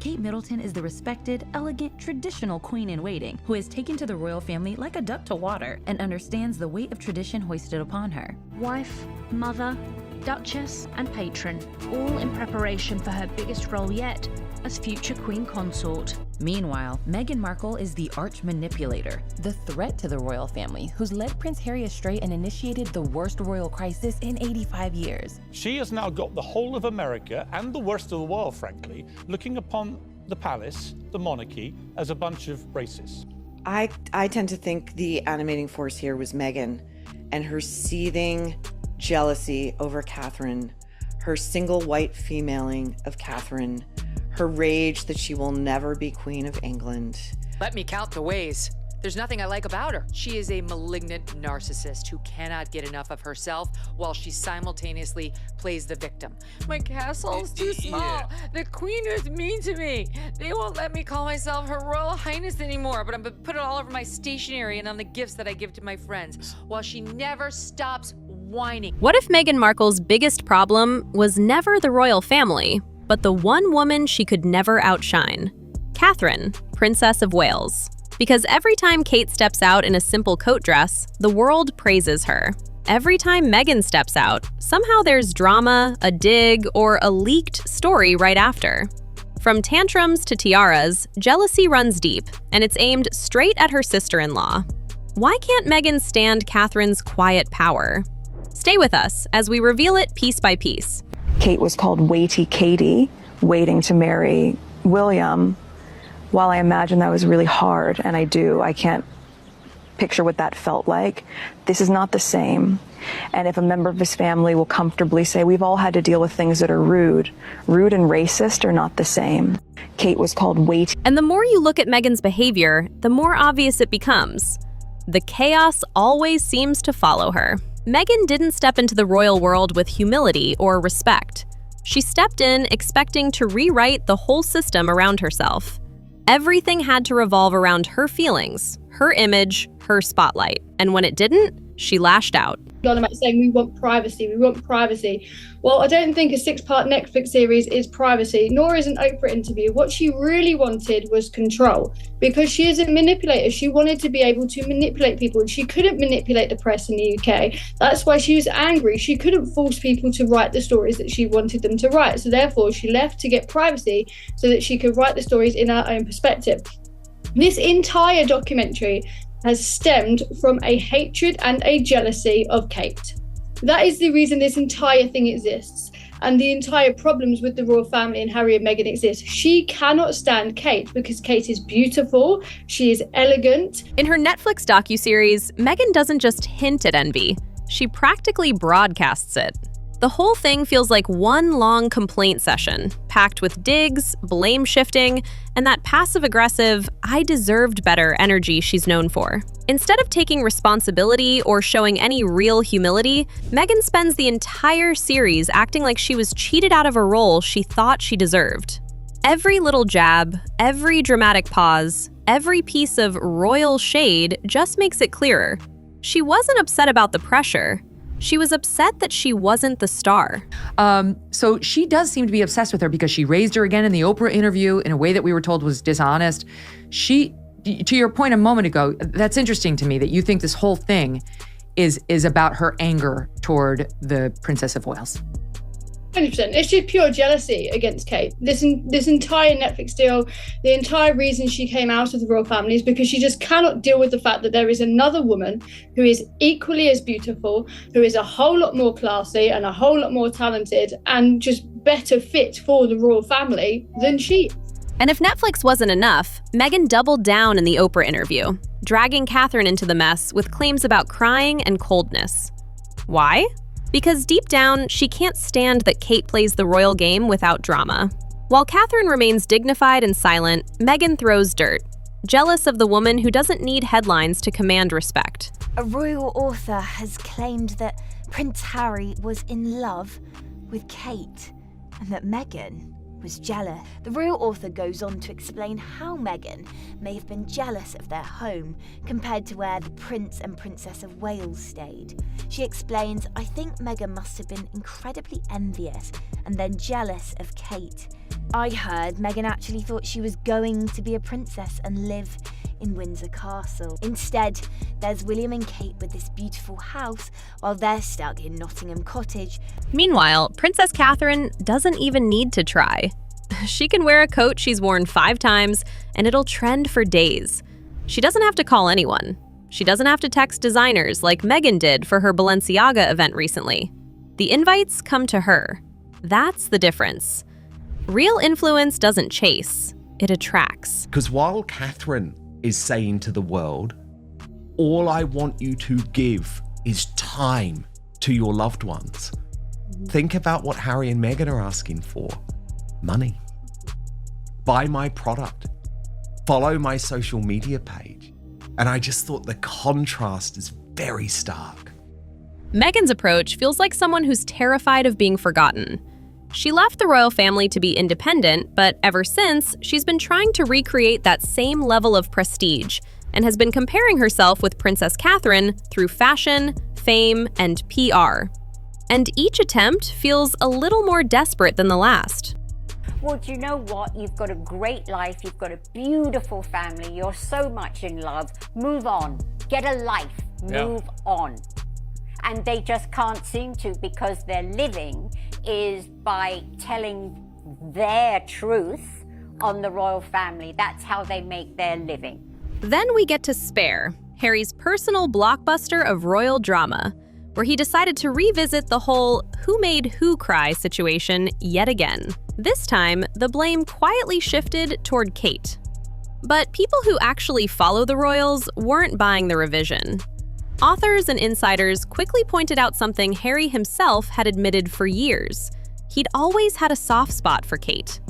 Kate Middleton is the respected, elegant, traditional queen-in-waiting who is taken to the royal family like a duck to water and understands the weight of tradition hoisted upon her. Wife, mother, duchess, and patron, all in preparation for her biggest role yet as future queen consort. Meanwhile, Meghan Markle is the arch manipulator, the threat to the royal family, who's led Prince Harry astray and initiated the worst royal crisis in 85 years. She has now got the whole of America and the worst of the world, frankly, looking upon the palace, the monarchy, as a bunch of racists. I tend to think the animating force here was Meghan and her seething jealousy over Catherine, her single white femaling of Catherine, her rage that she will never be Queen of England. Let me count the ways. There's nothing I like about her. She is a malignant narcissist who cannot get enough of herself while she simultaneously plays the victim. My castle's too small. Yeah. The queen is mean to me. They won't let me call myself Her Royal Highness anymore, but I'm gonna put it all over my stationery and on the gifts that I give to my friends, while she never stops whining. What if Meghan Markle's biggest problem was never the royal family, but the one woman she could never outshine? Catherine, Princess of Wales. Because every time Kate steps out in a simple coat dress, the world praises her. Every time Meghan steps out, somehow there's drama, a dig, or a leaked story right after. From tantrums to tiaras, jealousy runs deep, and it's aimed straight at her sister-in-law. Why can't Meghan stand Catherine's quiet power? Stay with us as we reveal it piece by piece. Kate was called Weighty Katie, waiting to marry William. While I imagine that was really hard, and I can't picture what that felt like, this is not the same. And if a member of his family will comfortably say, we've all had to deal with things that are rude and racist are not the same. Kate was called Weighty. And the more you look at Meghan's behavior, the more obvious it becomes. The chaos always seems to follow her. Meghan didn't step into the royal world with humility or respect. She stepped in expecting to rewrite the whole system around herself. Everything had to revolve around her feelings, her image, her spotlight. And when it didn't, she lashed out. On about saying we want privacy. Well, I don't think a 6-part Netflix series is privacy, nor is an Oprah interview. What she really wanted was control, because she is a manipulator. She wanted to be able to manipulate people, and she couldn't manipulate the press in the UK. That's why she was angry. She couldn't force people to write the stories that she wanted them to write. So therefore, she left to get privacy so that she could write the stories in her own perspective. This entire documentary has stemmed from a hatred and a jealousy of Kate. That is the reason this entire thing exists, and the entire problems with the royal family and Harry and Meghan exist. She cannot stand Kate because Kate is beautiful, she is elegant. In her Netflix docuseries, Meghan doesn't just hint at envy, she practically broadcasts it. The whole thing feels like one long complaint session, packed with digs, blame shifting, and that passive-aggressive, I deserved better energy she's known for. Instead of taking responsibility or showing any real humility, Meghan spends the entire series acting like she was cheated out of a role she thought she deserved. Every little jab, every dramatic pause, every piece of royal shade just makes it clearer. She wasn't upset about the pressure. She was upset that she wasn't the star. So she does seem to be obsessed with her because she raised her again in the Oprah interview in a way that we were told was dishonest. To your point a moment ago, that's interesting to me that you think this whole thing is about her anger toward the Princess of Wales. 100%. It's just pure jealousy against Kate. This entire Netflix deal, the entire reason she came out of the royal family is because she just cannot deal with the fact that there is another woman who is equally as beautiful, who is a whole lot more classy and a whole lot more talented and just better fit for the royal family than she is. And if Netflix wasn't enough, Meghan doubled down in the Oprah interview, dragging Catherine into the mess with claims about crying and coldness. Why? Because deep down, she can't stand that Kate plays the royal game without drama. While Catherine remains dignified and silent, Meghan throws dirt, jealous of the woman who doesn't need headlines to command respect. A royal author has claimed that Prince Harry was in love with Kate and that Meghan was jealous. The royal author goes on to explain how Meghan may have been jealous of their home compared to where the Prince and Princess of Wales stayed. She explains, I think Meghan must have been incredibly envious and then jealous of Kate I heard Meghan actually thought she was going to be a princess and live in Windsor Castle. Instead, there's William and Kate with this beautiful house while they're stuck in Nottingham Cottage. Meanwhile, Princess Catherine doesn't even need to try. She can wear a coat she's worn 5 times, and it'll trend for days. She doesn't have to call anyone. She doesn't have to text designers like Meghan did for her Balenciaga event recently. The invites come to her. That's the difference. Real influence doesn't chase, it attracts. Because while Catherine is saying to the world, all I want you to give is time to your loved ones, think about what Harry and Meghan are asking for. Money. Buy my product. Follow my social media page. And I just thought the contrast is very stark. Meghan's approach feels like someone who's terrified of being forgotten. She left the royal family to be independent, but ever since, she's been trying to recreate that same level of prestige and has been comparing herself with Princess Catherine through fashion, fame, and PR. And each attempt feels a little more desperate than the last. Well, do you know what? You've got a great life. You've got a beautiful family. You're so much in love. Move on. Get a life. Move on. And they just can't seem to, because their living is by telling their truth on the royal family. That's how they make their living. Then we get to Spare, Harry's personal blockbuster of royal drama, where he decided to revisit the whole who made who cry situation yet again. This time, the blame quietly shifted toward Kate. But people who actually follow the royals weren't buying the revision. Authors and insiders quickly pointed out something Harry himself had admitted for years. He'd always had a soft spot for Kate.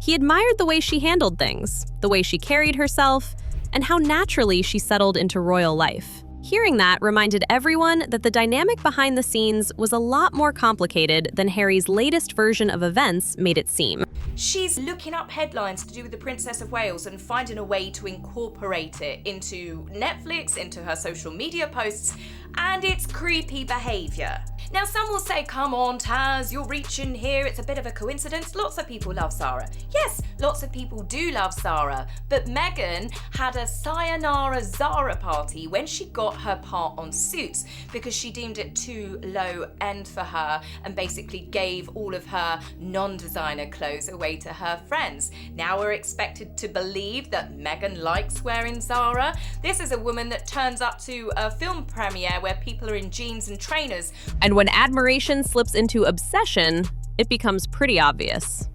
He admired the way she handled things, the way she carried herself, and how naturally she settled into royal life. Hearing that reminded everyone that the dynamic behind the scenes was a lot more complicated than Harry's latest version of events made it seem. She's looking up headlines to do with the Princess of Wales and finding a way to incorporate it into Netflix, into her social media posts, and it's creepy behaviour. Now, some will say, come on, Taz, you're reaching here, it's a bit of a coincidence. Lots of people love Zara. Yes, lots of people do love Zara, but Meghan had a Sayonara Zara party when she got her part on Suits because she deemed it too low end for her and basically gave all of her non-designer clothes away to her friends. Now we're expected to believe that Meghan likes wearing Zara. This is a woman that turns up to a film premiere where people are in jeans and trainers. And when admiration slips into obsession, it becomes pretty obvious.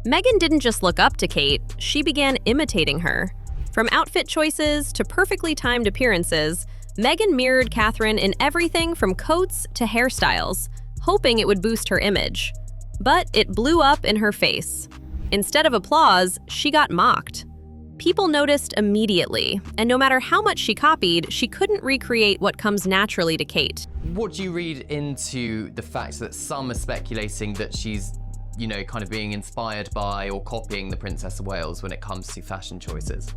Meghan didn't just look up to Kate, she began imitating her. From outfit choices to perfectly timed appearances, Meghan mirrored Catherine in everything from coats to hairstyles, hoping it would boost her image. But it blew up in her face. Instead of applause, she got mocked. People noticed immediately, and no matter how much she copied, she couldn't recreate what comes naturally to Kate. What do you read into the fact that some are speculating that she's, kind of being inspired by or copying the Princess of Wales when it comes to fashion choices?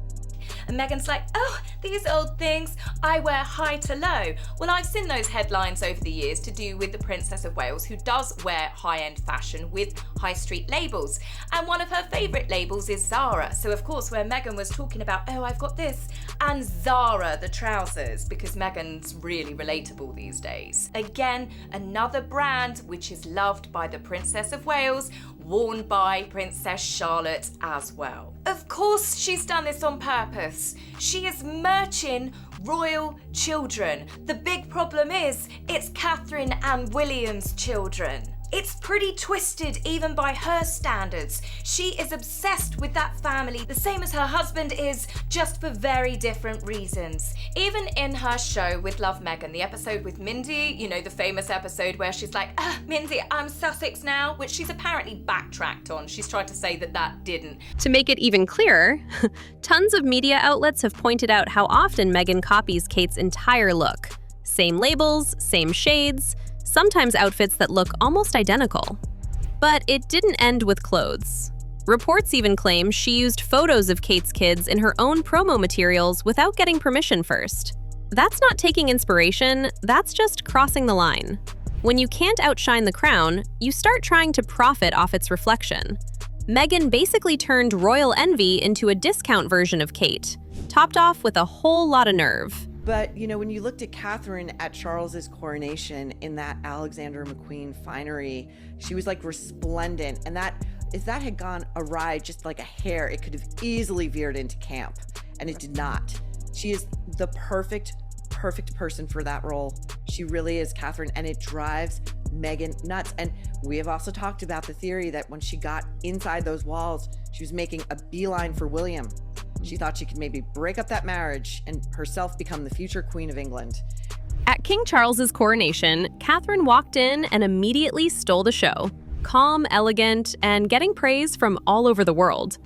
And Meghan's like, oh, these old things, I wear high to low. Well, I've seen those headlines over the years to do with the Princess of Wales, who does wear high-end fashion with high street labels. And one of her favourite labels is Zara. So, of course, where Meghan was talking about, oh, I've got this, and Zara, the trousers, because Meghan's really relatable these days. Again, another brand which is loved by the Princess of Wales, worn by Princess Charlotte as well. Of course she's done this on purpose. She is merching royal children. The big problem is, it's Catherine and William's children. It's pretty twisted even by her standards. She is obsessed with that family, the same as her husband is, just for very different reasons. Even in her show with Love Meghan, the episode with Mindy, the famous episode where she's like, Mindy, I'm Sussex now, which she's apparently backtracked on. She's tried to say that didn't. To make it even clearer, tons of media outlets have pointed out how often Meghan copies Kate's entire look. Same labels, same shades, sometimes outfits that look almost identical. But it didn't end with clothes. Reports even claim she used photos of Kate's kids in her own promo materials without getting permission first. That's not taking inspiration, that's just crossing the line. When you can't outshine the crown, you start trying to profit off its reflection. Meghan basically turned royal envy into a discount version of Kate, topped off with a whole lot of nerve. But, when you looked at Catherine at Charles's coronation in that Alexander McQueen finery, she was like resplendent. And if that had gone awry just like a hair, it could have easily veered into camp. And it did not. She is the perfect person for that role. She really is, Catherine. And it drives Meghan nuts. And we have also talked about the theory that when she got inside those walls, she was making a beeline for William. She thought she could maybe break up that marriage and herself become the future Queen of England. At King Charles's coronation, Catherine walked in and immediately stole the show, calm, elegant, and getting praise from all over the world.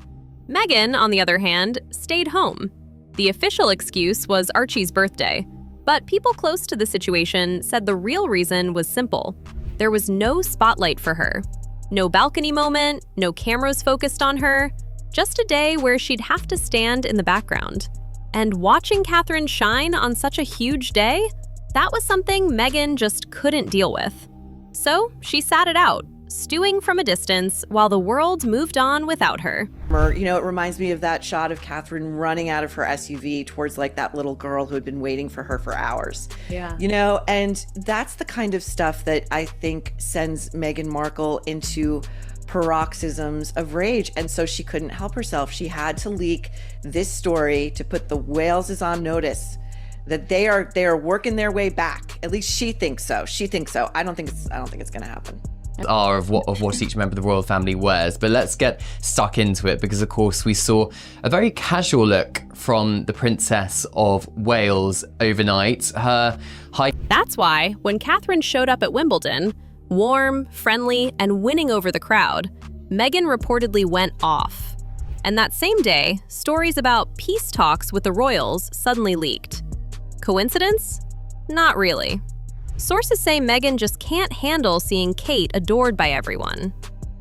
Meghan, on the other hand, stayed home. The official excuse was Archie's birthday, but people close to the situation said the real reason was simple. There was no spotlight for her. No balcony moment, no cameras focused on her. Just a day where she'd have to stand in the background. And watching Catherine shine on such a huge day, that was something Meghan just couldn't deal with. So she sat it out, stewing from a distance while the world moved on without her. It reminds me of that shot of Catherine running out of her SUV towards like that little girl who had been waiting for her for hours. Yeah. And that's the kind of stuff that I think sends Meghan Markle into paroxysms of rage, and so she couldn't help herself. She had to leak this story to put the Waleses on notice that they are working their way back. At least she thinks so. I don't think it's going to happen. Of what each member of the royal family wears, but let's get stuck into it because of course we saw a very casual look from the Princess of Wales overnight. That's why when Catherine showed up at Wimbledon, warm, friendly, and winning over the crowd, Meghan reportedly went off. And that same day, stories about peace talks with the royals suddenly leaked. Coincidence? Not really. Sources say Meghan just can't handle seeing Kate adored by everyone.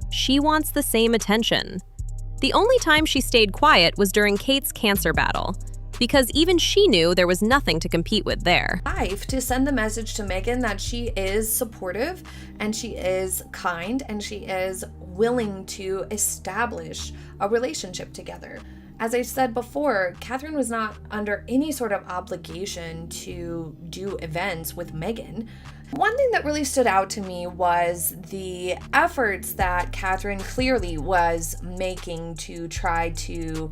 She wants the same attention. The only time she stayed quiet was during Kate's cancer battle, because even she knew there was nothing to compete with there. To send the message to Meghan that she is supportive and she is kind and she is willing to establish a relationship together. As I said before, Catherine was not under any sort of obligation to do events with Meghan. One thing that really stood out to me was the efforts that Catherine clearly was making to try to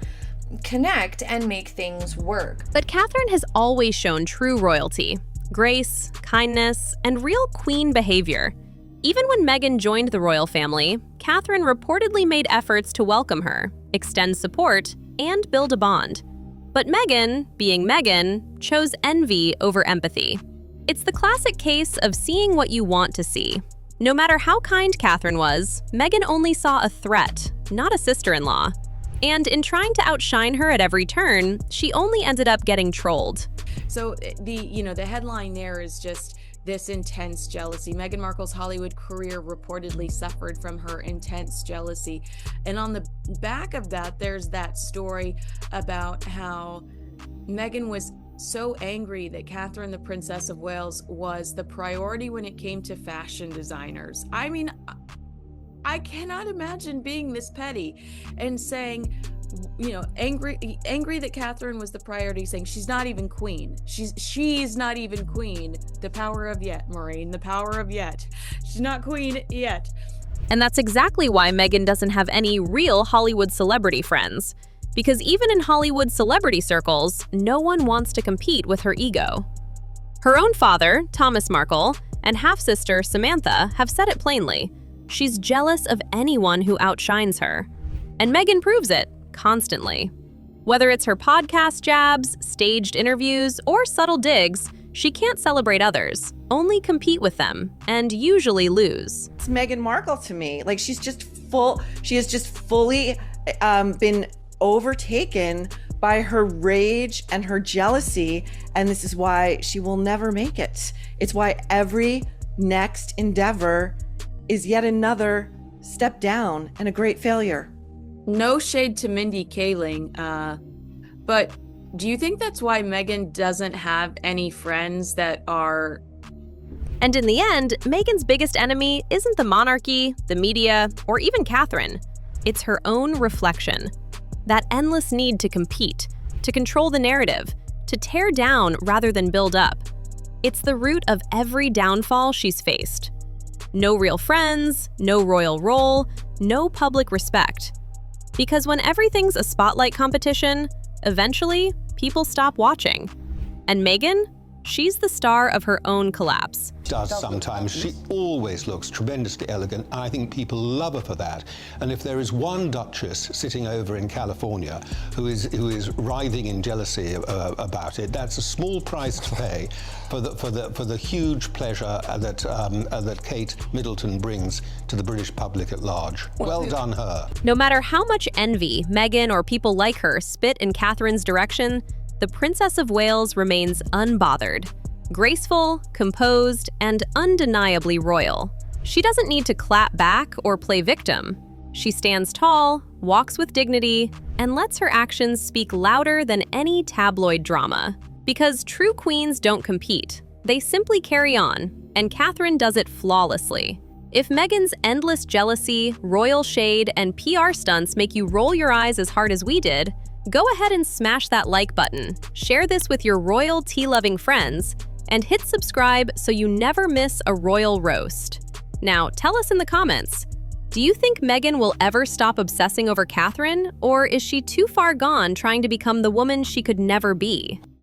connect and make things work. But Catherine has always shown true royalty, grace, kindness, and real queen behavior. Even when Meghan joined the royal family, Catherine reportedly made efforts to welcome her, extend support, and build a bond. But Meghan, being Meghan, chose envy over empathy. It's the classic case of seeing what you want to see. No matter how kind Catherine was, Meghan only saw a threat, not a sister-in-law. And in trying to outshine her at every turn, she only ended up getting trolled. So the headline there is just this intense jealousy. Meghan Markle's Hollywood career reportedly suffered from her intense jealousy. And on the back of that, there's that story about how Meghan was so angry that Catherine, the Princess of Wales, was the priority when it came to fashion designers. I mean, I cannot imagine being this petty and saying, angry that Catherine was the priority, saying she's not even queen. She's not even queen. The power of yet, Maureen, the power of yet. She's not queen yet. And that's exactly why Meghan doesn't have any real Hollywood celebrity friends. Because even in Hollywood celebrity circles, no one wants to compete with her ego. Her own father, Thomas Markle, and half-sister Samantha have said it plainly. She's jealous of anyone who outshines her. And Meghan proves it constantly. Whether it's her podcast jabs, staged interviews, or subtle digs, she can't celebrate others, only compete with them, and usually lose. It's Meghan Markle to me. Like she has just fully been overtaken by her rage and her jealousy, and this is why she will never make it. It's why every next endeavor is yet another step down and a great failure. No shade to Mindy Kaling, but do you think that's why Meghan doesn't have any friends that are... And in the end, Meghan's biggest enemy isn't the monarchy, the media, or even Catherine. It's her own reflection. That endless need to compete, to control the narrative, to tear down rather than build up. It's the root of every downfall she's faced. No real friends, no royal role, no public respect. Because when everything's a spotlight competition, eventually, people stop watching. And Meghan? She's the star of her own collapse. Does sometimes. She always looks tremendously elegant. I think people love her for that. And if there is one duchess sitting over in California who is writhing in jealousy about it, that's a small price to pay for the huge pleasure that Kate Middleton brings to the British public at large. Well done her. No matter how much envy Meghan or people like her spit in Catherine's direction, the Princess of Wales remains unbothered, graceful, composed, and undeniably royal. She doesn't need to clap back or play victim. She stands tall, walks with dignity, and lets her actions speak louder than any tabloid drama. Because true queens don't compete. They simply carry on, and Catherine does it flawlessly. If Meghan's endless jealousy, royal shade, and PR stunts make you roll your eyes as hard as we did, go ahead and smash that like button, share this with your royal tea-loving friends, and hit subscribe so you never miss a royal roast. Now, tell us in the comments, do you think Meghan will ever stop obsessing over Catherine, or is she too far gone trying to become the woman she could never be?